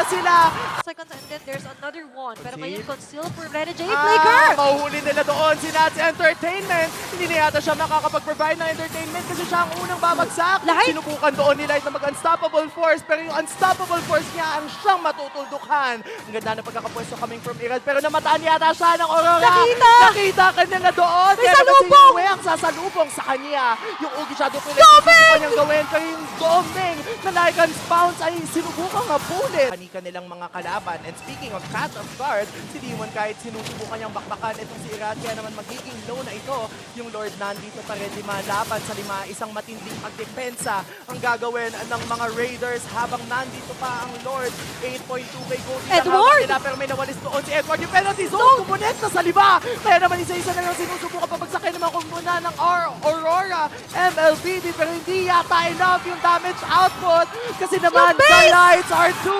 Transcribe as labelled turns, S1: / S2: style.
S1: na sila.
S2: Seconds and then there's another one. Pero ngayon conceal for Rene J. Flaker!
S1: Mahuhuli nila doon si Nats Entertainment. Hindi na yata siya makakapag-provide ng entertainment kasi siya ang unang babagsak.
S2: Light!
S1: Sinubukan doon ni Light na mag-unstoppable force pero yung unstoppable force niya ang siyang matutuldukan. Ang ganda ng pagkakapwesto coming from Irad pero namataan yata siya ng Aurora. Nakita ka na nga doon.
S2: May
S1: Kaya naman
S2: salubong!
S1: si Yue ang sasalubong sa kanya. Yung Ugi Shadow Flare sinubukan niyang gawin pero yung Doming na Lycan's Bounce ay sinubukan nga bullet. Kanika nilang mga kalaban. And speaking of cat of guard, si Demon kahit sinusubukan niyang bakbakan itong si Irad kaya naman magiging low na ito. Yung Lord nandito pa rin lumalaban sa isang matinding pagdepensa ang gagawin ng mga Raiders habang nandito pa ang Lord. 8.2k gold
S2: Edward!
S1: nila pero may nawalis doon si Edward. Yung penalty zone kumunit na sa liba. Kaya naman isa-isa na lang sinusubukan pabagsakin naman kung muna ng Aurora MLBD pero hindi yata enough yung damage output kasi naman the lights are too